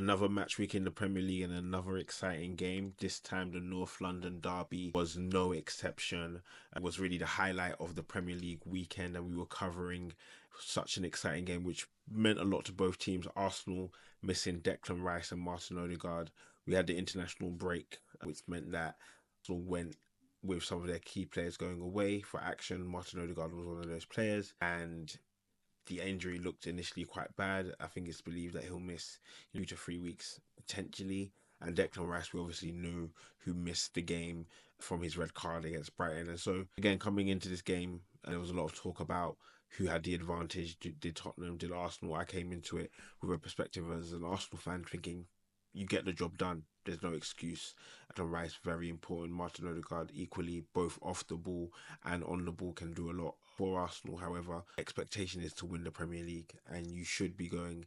Another match week in the Premier League and another exciting game. This time the North London derby was no exception. It was really the highlight of the Premier League weekend, and we were covering such an exciting game which meant a lot to both teams. Arsenal missing Declan Rice and Martin Odegaard. We had the international break, which meant that Arsenal went with some of their key players going away for action. Martin Odegaard was one of those players, and the injury looked initially quite bad. I think it's believed that he'll miss 2 to 3 weeks potentially. And Declan Rice, we obviously knew who missed the game from his red card against Brighton. And so, again, coming into this game, there was a lot of talk about who had the advantage. Did Tottenham, did Arsenal? I came into it with a perspective as an Arsenal fan thinking, you get the job done. There's no excuse. Declan Rice, very important. Martin Odegaard, equally, both off the ball and on the ball, can do a lot for Arsenal. However, expectation is to win the Premier League, and you should be going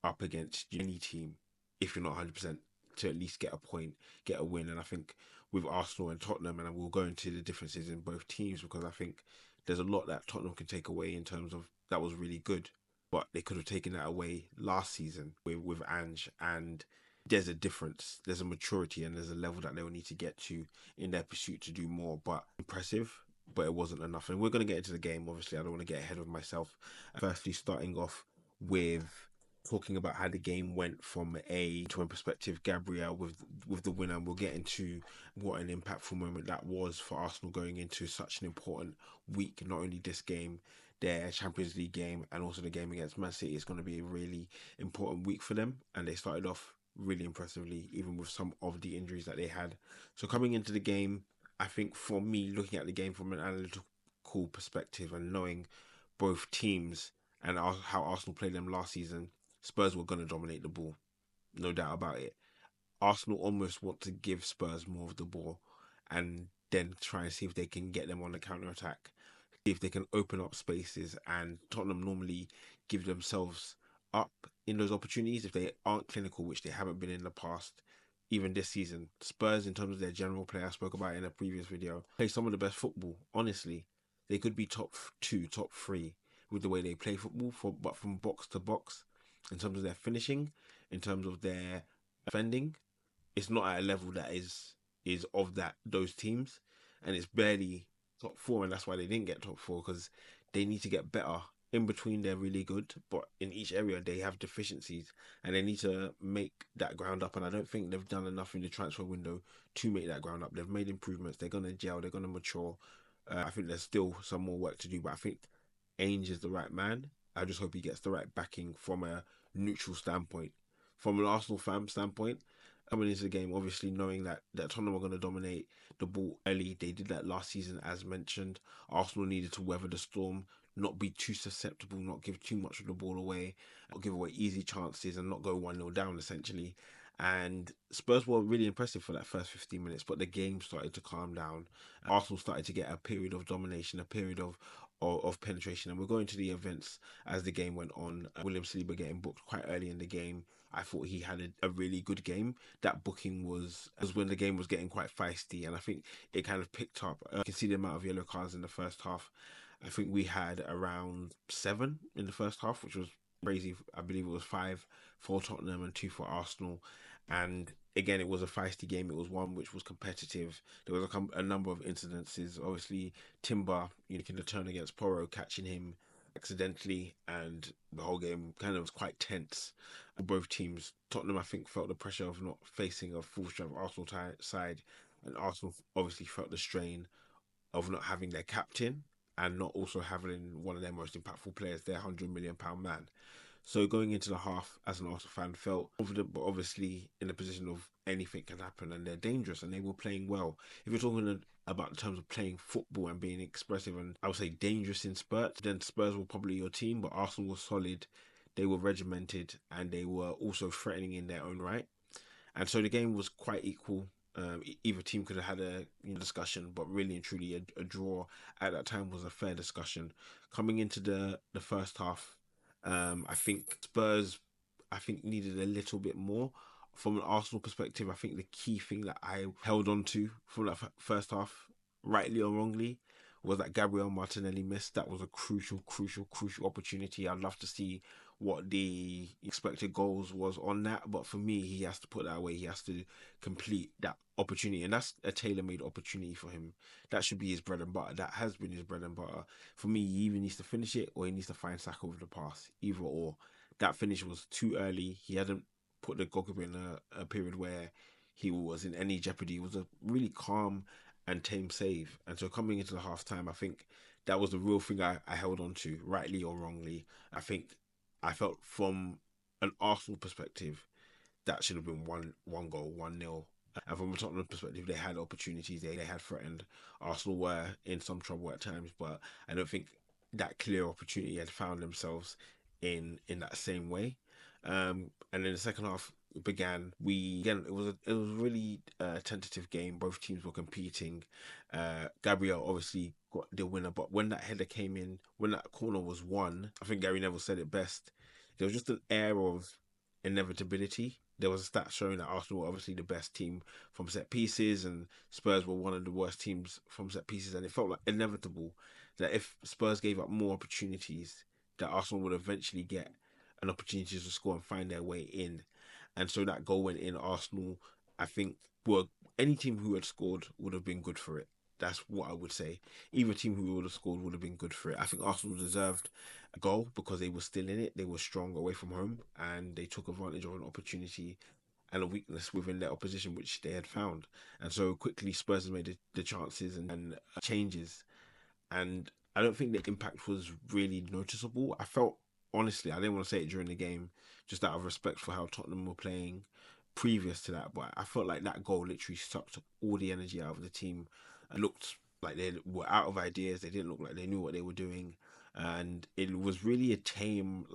up against any team, if you're not 100%, to at least get a point, get a win. And I think with Arsenal and Tottenham, and we'll go into the differences in both teams, because I think there's a lot that Tottenham can take away in terms of that was really good, but they could have taken that away last season with Ange, and there's a difference, there's a maturity, and there's a level that they will need to get to in their pursuit to do more. But impressive, but it wasn't enough. And we're going to get into the game. Obviously, I don't want to get ahead of myself. Firstly, starting off with talking about how the game went from a to a perspective. Gabriel with the winner, and we'll get into what an impactful moment that was for Arsenal going into such an important week. Not only this game, their Champions League game, and also the game against Man City is going to be a really important week for them. And they started off really impressively, even with some of the injuries that they had. So coming into the game, I think for me, looking at the game from an analytical perspective and knowing both teams and how Arsenal played them last season, Spurs were going to dominate the ball, no doubt about it. Arsenal almost want to give Spurs more of the ball and then try and see if they can get them on the counter attack, see if they can open up spaces. And Tottenham normally give themselves up in those opportunities if they aren't clinical, which they haven't been in the past. Even this season, Spurs, in terms of their general play, I spoke about in a previous video, play some of the best football. Honestly, they could be top 2, top 3 with the way they play football, but from box to box, in terms of their finishing, in terms of their defending, it's not at a level that is of those teams, and it's barely top 4, and that's why they didn't get top 4, because they need to get better. In between, they're really good, but in each area they have deficiencies, and they need to make that ground up. And I don't think they've done enough in the transfer window to make that ground up. They've made improvements. They're going to gel. They're going to mature. I think there's still some more work to do, but I think Ainge is the right man. I just hope he gets the right backing from a neutral standpoint. From an Arsenal fan standpoint, coming into the game, obviously knowing that Tottenham were going to dominate the ball early. They did that last season, as mentioned. Arsenal needed to weather the storm, not be too susceptible, not give too much of the ball away, not give away easy chances, and not go 1-0 down, essentially. And Spurs were really impressive for that first 15 minutes, but the game started to calm down. Arsenal started to get a period of domination, a period of penetration, and we're going to the events as the game went on. William Saliba getting booked quite early in the game. I thought he had a really good game. That booking was when the game was getting quite feisty, and I think it kind of picked up. You can see the amount of yellow cards in the first half. I think we had around 7 in the first half, which was crazy. I believe it was 5 for Tottenham and 2 for Arsenal. And again, it was a feisty game. It was one which was competitive. There was a number of incidences. Obviously, Timber, making the turn against Porro, catching him accidentally, and the whole game kind of was quite tense for both teams. Tottenham, I think, felt the pressure of not facing a full strength Arsenal side, and Arsenal obviously felt the strain of not having their captain and not also having one of their most impactful players, their £100 million man. So going into the half, as an Arsenal fan, felt confident, but obviously in a position of anything can happen, and they're dangerous, and they were playing well. If you're talking about in terms of playing football and being expressive and I would say dangerous in spurts, then Spurs were probably your team, but Arsenal was solid, they were regimented, and they were also threatening in their own right. And so the game was quite equal. Either team could have had a discussion, but really and truly a draw at that time was a fair discussion. Coming into the first half, I think Spurs, needed a little bit more. From an Arsenal perspective, I think the key thing that I held on to from that first half, rightly or wrongly, was that Gabriel Martinelli missed. That was a crucial opportunity. I'd love to see what the expected goals was on that. But for me, he has to put that away. He has to complete that opportunity, and that's a tailor-made opportunity for him. That should be his bread and butter. That has been his bread and butter. For me, he either needs to finish it or he needs to find Saka with the pass. Either or. That finish was too early. He hadn't put the goalkeeper in a period where he was in any jeopardy. It was a really calm and tame save. And so coming into the half time, I think that was the real thing I held on to, rightly or wrongly. I think I felt from an Arsenal perspective, that should have been one goal, 1-0. And from a Tottenham perspective, they had opportunities, they had threatened. Arsenal were in some trouble at times, but I don't think that clear opportunity had found themselves in that same way. And then the second half began. We again, it was a really tentative game. Both teams were competing. Gabriel obviously got the winner, but when that header came in, when that corner was won, I think Gary Neville said it best. There was just an air of inevitability. There was a stat showing that Arsenal were obviously the best team from set pieces, and Spurs were one of the worst teams from set pieces, and it felt like inevitable that if Spurs gave up more opportunities, that Arsenal would eventually get an opportunity to score and find their way in. And so that goal went in. Arsenal, I think, were any team who had scored would have been good for it. That's what I would say. Either team who would have scored would have been good for it. I think Arsenal deserved a goal because they were still in it. They were strong away from home and they took advantage of an opportunity and a weakness within their opposition, which they had found. And so quickly Spurs made the chances and changes, and I don't think the impact was really noticeable. I felt, honestly, I didn't want to say it during the game, just out of respect for how Tottenham were playing previous to that, but I felt like that goal literally sucked all the energy out of the team. It looked like they were out of ideas. They didn't look like they knew what they were doing, and it was really a tame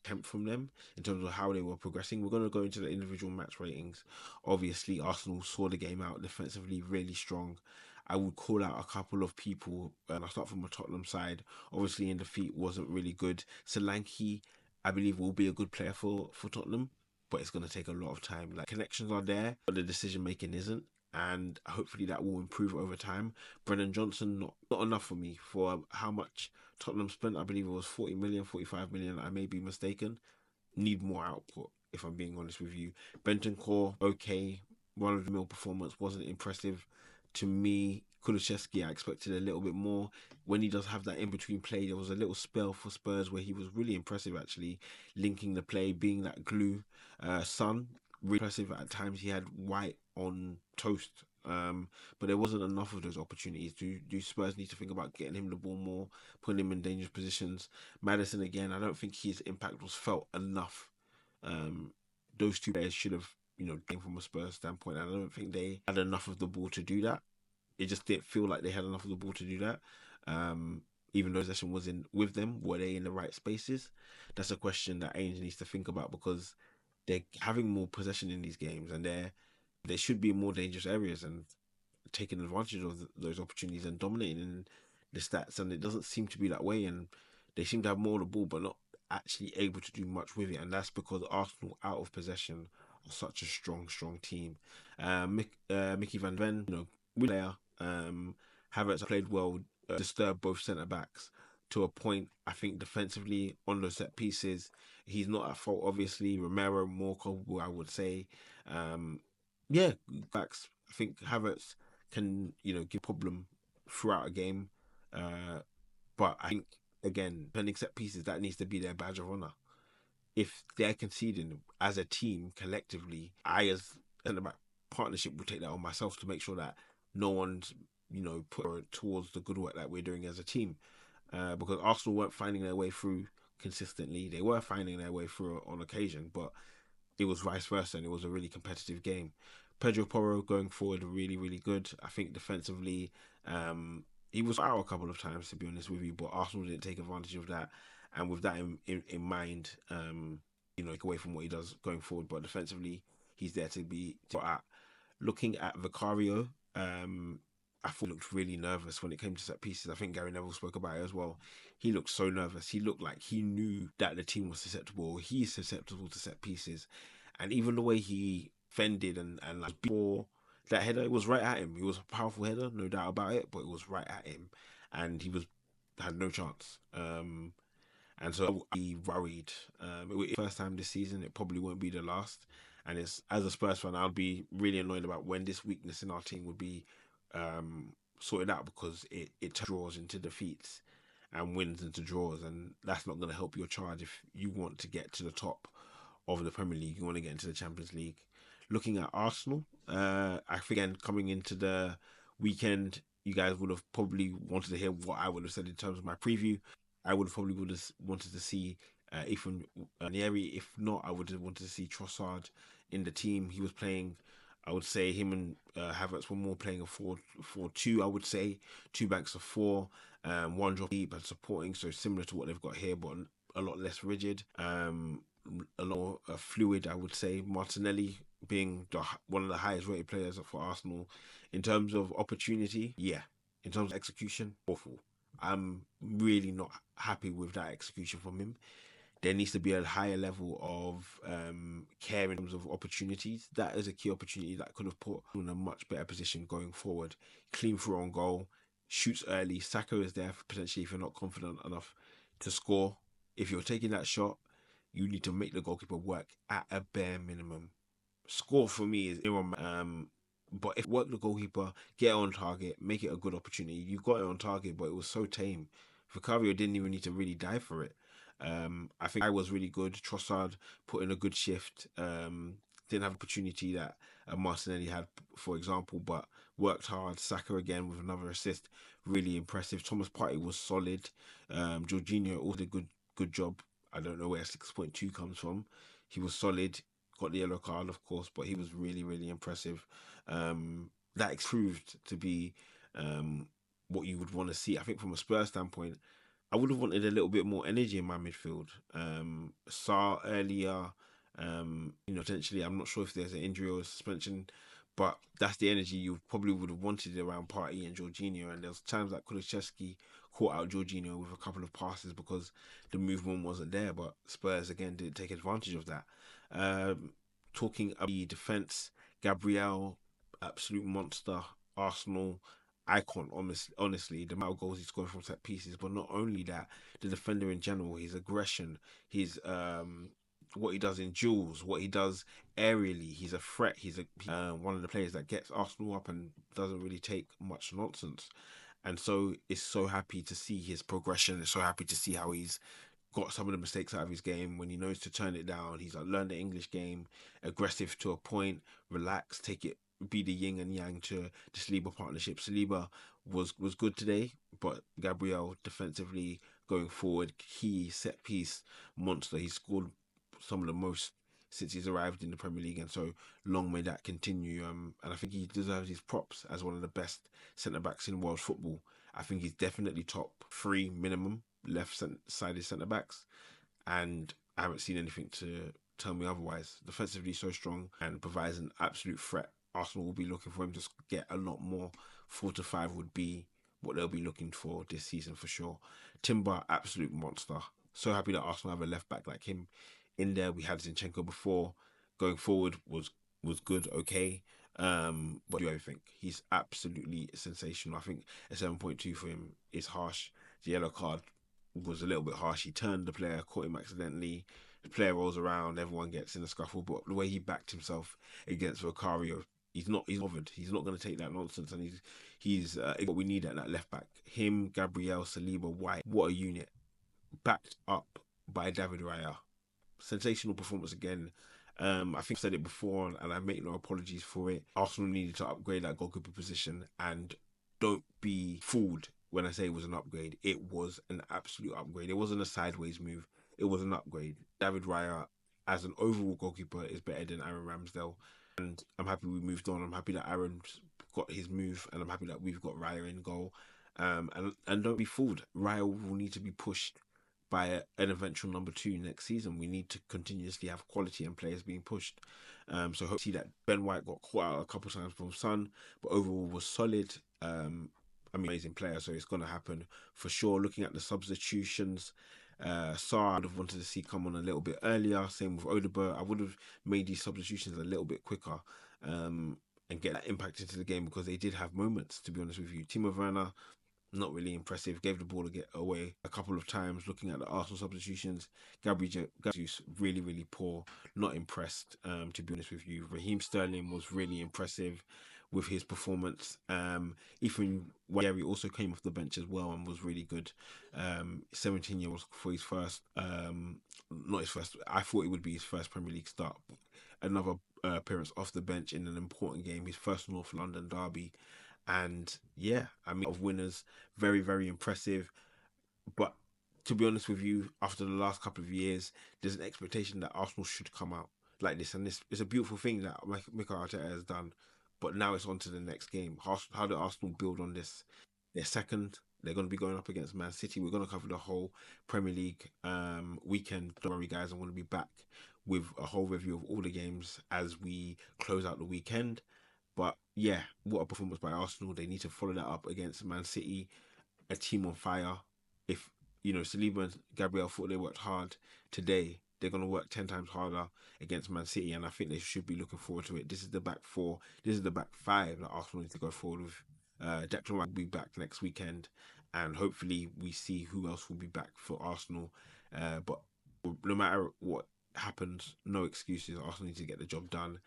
attempt from them in terms of how they were progressing. We're going to go into the individual match ratings. Obviously, Arsenal saw the game out defensively really strong. I would call out a couple of people, and I'll start from the Tottenham side. Obviously, in defeat wasn't really good. Solanke, I believe, will be a good player for Tottenham, but it's going to take a lot of time. Like, connections are there, but the decision making isn't, and hopefully that will improve over time. Brennan Johnson, not enough for me for how much Tottenham spent. I believe it was 40 million, 45 million. I may be mistaken. Need more output, if I'm being honest with you. Bentancur, okay. One of the mill performance wasn't impressive to me. Kulusevski, I expected a little bit more. When he does have that in between play, there was a little spell for Spurs where he was really impressive, actually, linking the play, being that glue. Son, really impressive at times. He had White on toast. But there wasn't enough of those opportunities. Do Spurs need to think about getting him the ball more, putting him in dangerous positions? Madison, again, I don't think his impact was felt enough. Um, those two players should have, came from a Spurs standpoint. And I don't think they had enough of the ball to do that. It just didn't feel like they had enough of the ball to do that. Even though possession was in with them, were they in the right spaces? That's a question that Ainge needs to think about, because they're having more possession in these games, and they should be in more dangerous areas and taking advantage of those opportunities and dominating the stats. And it doesn't seem to be that way, and they seem to have more of the ball, but not actually able to do much with it. And that's because Arsenal, out of possession, are such a strong team. Mickey Van Ven, player. Havertz played well, disturbed both centre backs to a point. I think defensively on those set pieces, he's not at fault. Obviously, Romero more culpable, I would say. Yeah, backs. I think Havertz can give problem throughout a game, but I think again, defending set pieces, that needs to be their badge of honor. If they're conceding as a team collectively, I as centre back partnership will take that on myself to make sure that no one's put towards the good work that we're doing as a team, because Arsenal weren't finding their way through consistently. They were finding their way through on occasion, but it was vice versa, and it was a really competitive game. Pedro Porro going forward really good. I think defensively, he was out a couple of times, to be honest with you, but Arsenal didn't take advantage of that. And with that in mind, away from what he does going forward, but defensively, he's there to be at. Looking at Vicario, I thought he looked really nervous when it came to set pieces. I think Gary Neville spoke about it as well. He looked so nervous. He looked like he knew that the team was susceptible. He's susceptible to set pieces. And even the way he fended and like before that header, it was right at him. It was a powerful header, no doubt about it, but it was right at him. And he had no chance. And so I'll be worried. It will be the first time this season. It probably won't be the last. And it's as a Spurs fan, I'll be really annoyed about when this weakness in our team would be sorted out, because it draws into defeats and wins into draws, and that's not going to help your charge if you want to get to the top of the Premier League. You want to get into the Champions League. Looking at Arsenal, I think again coming into the weekend, you guys would have probably wanted to hear what I would have said in terms of my preview. I would have wanted to see Ethan Nieri. If not, I would have wanted to see Trossard in the team. He was playing. I would say him and Havertz were more playing a 4-4-2. I would say two banks of four, one drop deep and supporting. So similar to what they've got here, but a lot less rigid. A lot more fluid, I would say. Martinelli being one of the highest rated players for Arsenal in terms of opportunity, yeah. In terms of execution, awful. I'm really not happy with that execution from him. There needs to be a higher level of care in terms of opportunities. That is a key opportunity that could have put him in a much better position going forward. Clean through on goal, shoots early. Saka is there for potentially if you're not confident enough to score. If you're taking that shot, you need to make the goalkeeper work at a bare minimum. Score for me is but if work the goalkeeper, get on target, make it a good opportunity. You got it on target, but it was so tame. Vicario didn't even need to really dive for it. I think I was really good. Trossard put in a good shift. Didn't have opportunity that Martinelli had, for example, but worked hard. Saka again with another assist, really impressive. Thomas Partey was solid. Jorginho also did good job. I don't know where 6.2 comes from. He was solid. Got the yellow card, of course, but he was really impressive. That proved to be what you would want to see. I think from a Spurs standpoint, I would have wanted a little bit more energy in my midfield. Saw earlier, potentially, I'm not sure if there's an injury or a suspension, but that's the energy you probably would have wanted around Partey and Jorginho. And there's times that Kulusevski caught out Jorginho with a couple of passes because the movement wasn't there. But Spurs again didn't take advantage of that. Talking about the defense, Gabriel, absolute monster. Arsenal icon, honestly, the amount of goals he scored from set pieces, but not only that, the defender in general, his aggression, his what he does in duels, what he does aerially, he's a threat. He's one of the players that gets Arsenal up and doesn't really take much nonsense. And so it's so happy to see his progression. It's so happy to see how he's got some of the mistakes out of his game when he knows to turn it down. He's like learned the English game, aggressive to a point, relax, take it, be the yin and yang to the Saliba partnership. Saliba was good today, but Gabriel defensively going forward, key set piece monster. He scored some of the most since he's arrived in the Premier League, and so long may that continue. And I think he deserves his props as one of the best centre backs in world football. I think he's definitely top three minimum left-sided centre backs, and I haven't seen anything to tell me otherwise. Defensively, so strong and provides an absolute threat. Arsenal will be looking for him to get a lot more. 4 to 5 would be what they'll be looking for this season for sure. Timber, absolute monster. So happy that Arsenal have a left back like him in there. We had Zinchenko before. Going forward was good, okay. But do I think he's absolutely sensational. I think a 7.2 for him is harsh. The yellow card was a little bit harsh. He turned the player, caught him accidentally. The player rolls around, everyone gets in a scuffle. But the way he backed himself against Vicario, he's bothered. He's not going to take that nonsense, and he's what we need at that left back. Him, Gabriel, Saliba, White. What a unit, backed up by David Raya. Sensational performance again. I think I said it before, and I make no apologies for it. Arsenal needed to upgrade that goalkeeper position, and don't be fooled when I say it was an upgrade. It was an absolute upgrade. It wasn't a sideways move. It was an upgrade. David Raya, as an overall goalkeeper, is better than Aaron Ramsdale, and I'm happy we moved on. I'm happy that Aaron's got his move, and I'm happy that we've got Raya in goal. And don't be fooled. Raya will need to be pushed by an eventual number 2 next season. We need to continuously have quality and players being pushed. So hopefully that Ben White got caught out a couple of times from Son, but overall was solid. Amazing player, so it's going to happen for sure. Looking at the substitutions, Sarr I would have wanted to see come on a little bit earlier. Same with Odegaard. I would have made these substitutions a little bit quicker and get that impact into the game, because they did have moments, to be honest with you. Timo Werner, not really impressive. Gave the ball to get away a couple of times. Looking at the Arsenal substitutions, Gabriel really, really poor. Not impressed, to be honest with you. Raheem Sterling was really impressive with his performance. Ethan Gary also came off the bench as well and was really good. 17-year-old for his first, not his first. I thought it would be his first Premier League start. Another appearance off the bench in an important game, his first North London derby. And yeah, I mean, of winners, very, very impressive. But to be honest with you, after the last couple of years, there's an expectation that Arsenal should come out like this, and this is a beautiful thing that Mikel Arteta has done. But now it's on to the next game. How do Arsenal build on this? They're second. They're going to be going up against Man City. We're going to cover the whole Premier League weekend. Don't worry, guys. I'm going to be back with a whole review of all the games as we close out the weekend. But yeah, what a performance by Arsenal. They need to follow that up against Man City, a team on fire. If Saliba and Gabriel thought they worked hard today, they're going to work 10 times harder against Man City, and I think they should be looking forward to it. This is the back four. This is the back five that Arsenal need to go forward with. Declan will be back next weekend, and hopefully we see who else will be back for Arsenal. But no matter what happens, no excuses. Arsenal need to get the job done,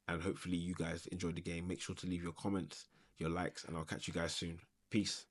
and hopefully you guys enjoyed the game. Make sure to leave your comments, your likes, and I'll catch you guys soon. Peace.